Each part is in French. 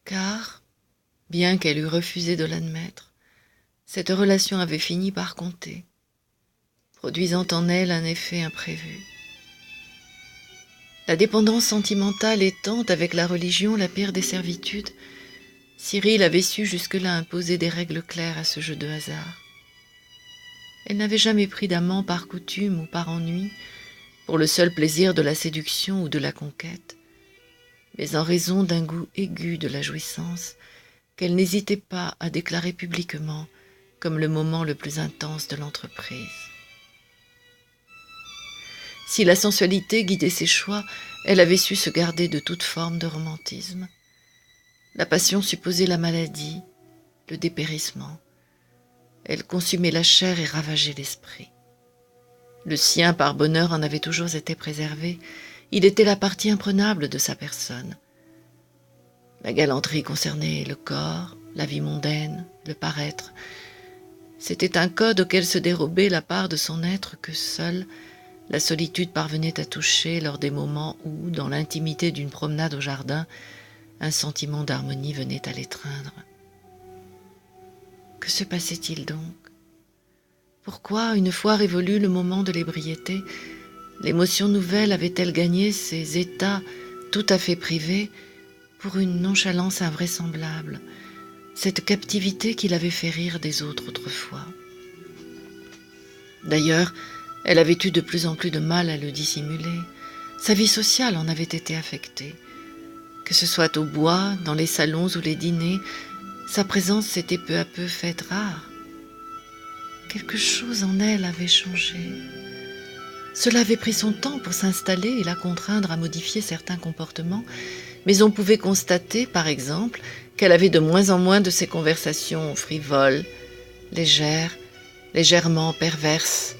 car, bien qu'elle eût refusé de l'admettre, cette relation avait fini par compter, produisant en elle un effet imprévu. La dépendance sentimentale étant, avec la religion, la pire des servitudes, Cyril avait su jusque-là imposer des règles claires à ce jeu de hasard. Elle n'avait jamais pris d'amant par coutume ou par ennui, pour le seul plaisir de la séduction ou de la conquête, mais en raison d'un goût aigu de la jouissance qu'elle n'hésitait pas à déclarer publiquement comme le moment le plus intense de l'entreprise. Si la sensualité guidait ses choix, elle avait su se garder de toute forme de romantisme. La passion supposait la maladie, le dépérissement. Elle consumait la chair et ravageait l'esprit. Le sien, par bonheur, en avait toujours été préservé. Il était la partie imprenable de sa personne. La galanterie concernait le corps, la vie mondaine, le paraître. C'était un code auquel se dérobait la part de son être que seule la solitude parvenait à toucher lors des moments où, dans l'intimité d'une promenade au jardin, un sentiment d'harmonie venait à l'étreindre. Que se passait-il donc? Pourquoi, une fois révolu le moment de l'ébriété, l'émotion nouvelle avait-elle gagné ces états tout à fait privés pour une nonchalance invraisemblable, cette captivité qui l'avait fait rire des autres autrefois? D'ailleurs, elle avait eu de plus en plus de mal à le dissimuler. Sa vie sociale en avait été affectée. Que ce soit au bois, dans les salons ou les dîners, sa présence s'était peu à peu faite rare. Quelque chose en elle avait changé. Cela avait pris son temps pour s'installer et la contraindre à modifier certains comportements, mais on pouvait constater, par exemple, qu'elle avait de moins en moins de ces conversations frivoles, légères, légèrement perverses.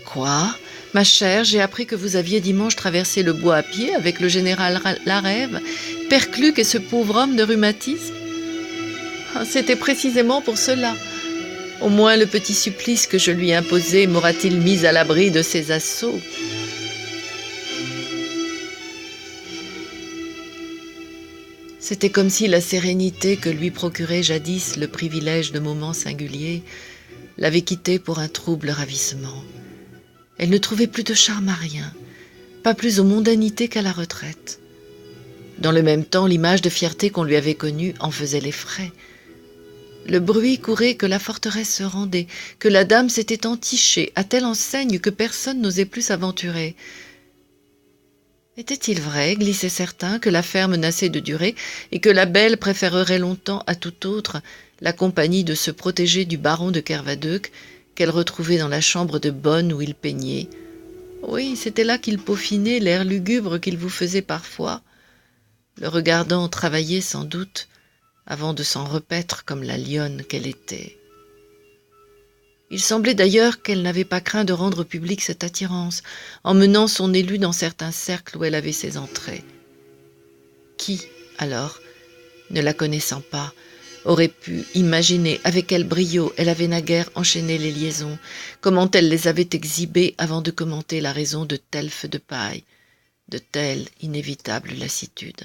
« Quoi, ma chère, j'ai appris que vous aviez dimanche traversé le bois à pied avec le général Larève, Percluc et ce pauvre homme de rhumatisme. C'était précisément pour cela. Au moins le petit supplice que je lui ai imposé m'aura-t-il mis à l'abri de ses assauts. » C'était comme si la sérénité que lui procurait jadis le privilège de moments singuliers l'avait quitté pour un trouble ravissement. Elle ne trouvait plus de charme à rien, pas plus aux mondanités qu'à la retraite. Dans le même temps, l'image de fierté qu'on lui avait connue en faisait les frais. Le bruit courait que la forteresse se rendait, que la dame s'était entichée à telle enseigne que personne n'osait plus s'aventurer. Était-il vrai, glissaient certains, que l'affaire menaçait de durer et que la belle préférerait longtemps à tout autre la compagnie de ce protégé du baron de Kervadeuc qu'elle retrouvait dans la chambre de bonne où il peignait? Oui, c'était là qu'il peaufinait l'air lugubre qu'il vous faisait parfois, le regardant travailler sans doute, avant de s'en repaître comme la lionne qu'elle était. Il semblait d'ailleurs qu'elle n'avait pas craint de rendre publique cette attirance, en menant son élu dans certains cercles où elle avait ses entrées. Qui, alors, ne la connaissant pas, aurait pu imaginer avec quel brio elle avait naguère enchaîné les liaisons, comment elle les avait exhibées avant de commenter la raison de tels feux de paille, de telle inévitable lassitude.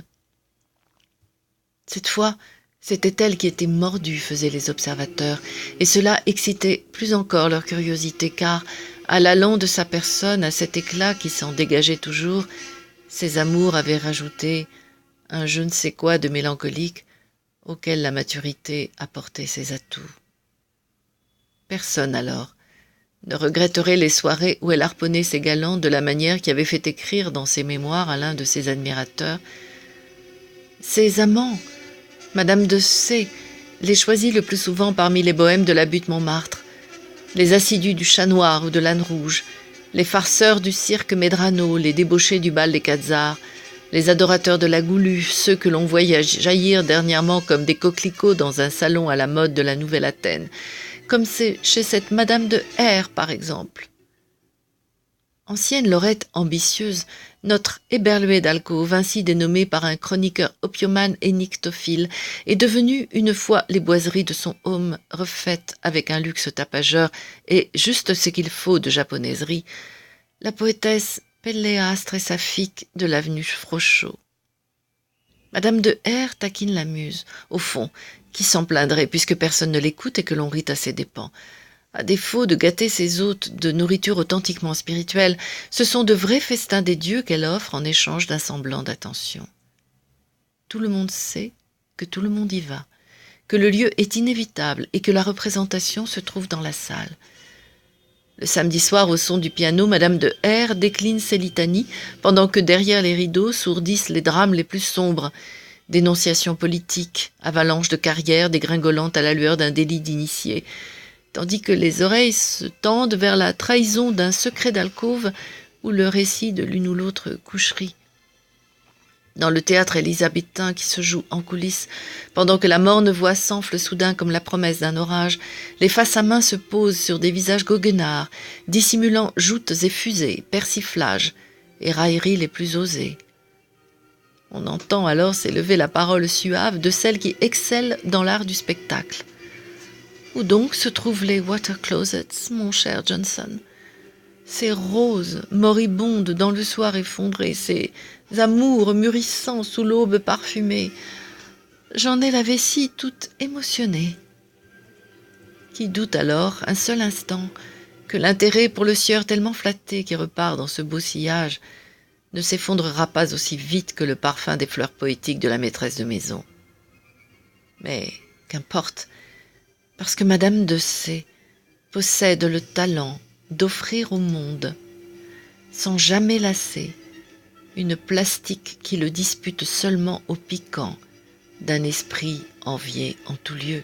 Cette fois, c'était elle qui était mordue, faisaient les observateurs, et cela excitait plus encore leur curiosité, car, à l'allant de sa personne, à cet éclat qui s'en dégageait toujours, ses amours avaient rajouté un je ne sais quoi de mélancolique auquel la maturité apportait ses atouts. Personne, alors, ne regretterait les soirées où elle harponnait ses galants de la manière qui avait fait écrire dans ses mémoires à l'un de ses admirateurs. Ses amants, Madame de C. les choisit le plus souvent parmi les bohèmes de la butte Montmartre, les assidus du Chat Noir ou de l'Âne Rouge, les farceurs du cirque Medrano, les débauchés du bal des Quatzars, les adorateurs de la Goulue, ceux que l'on voyait jaillir dernièrement comme des coquelicots dans un salon à la mode de la Nouvelle Athènes, comme c'est chez cette Madame de R, par exemple. Ancienne lorette ambitieuse, notre éberluée d'alcôve, ainsi dénommée par un chroniqueur opiomane et nyctophile, est devenue une fois les boiseries de son home refaites avec un luxe tapageur et juste ce qu'il faut de japonaiserie, la poétesse Pelléas Tressafique de l'avenue Frochot. Madame de R taquine la muse. Au fond, qui s'en plaindrait puisque personne ne l'écoute et que l'on rit à ses dépens? À défaut de gâter ses hôtes de nourriture authentiquement spirituelle, ce sont de vrais festins des dieux qu'elle offre en échange d'un semblant d'attention. Tout le monde sait que tout le monde y va, que le lieu est inévitable et que la représentation se trouve dans la salle. Le samedi soir, au son du piano, Madame de R décline ses litanies, pendant que derrière les rideaux sourdissent les drames les plus sombres. Dénonciations politiques, avalanches de carrières dégringolantes à la lueur d'un délit d'initié, tandis que les oreilles se tendent vers la trahison d'un secret d'alcôve ou le récit de l'une ou l'autre coucherie. Dans le théâtre élisabétain qui se joue en coulisses, pendant que la morne voix s'enfle soudain comme la promesse d'un orage, les faces à main se posent sur des visages goguenards, dissimulant joutes et fusées, persiflages et railleries les plus osées. On entend alors s'élever la parole suave de celle qui excelle dans l'art du spectacle. Où donc se trouvent les water closets, mon cher Johnson? Ces roses moribondes dans le soir effondré, ces amours mûrissant sous l'aube parfumée. J'en ai la vessie toute émotionnée. Qui doute alors, un seul instant, que l'intérêt pour le sieur tellement flatté qui repart dans ce beau sillage ne s'effondrera pas aussi vite que le parfum des fleurs poétiques de la maîtresse de maison. Mais qu'importe, parce que Madame de C possède le talent d'offrir au monde, sans jamais lasser, une plastique qui le dispute seulement au piquant d'un esprit envié en tout lieu.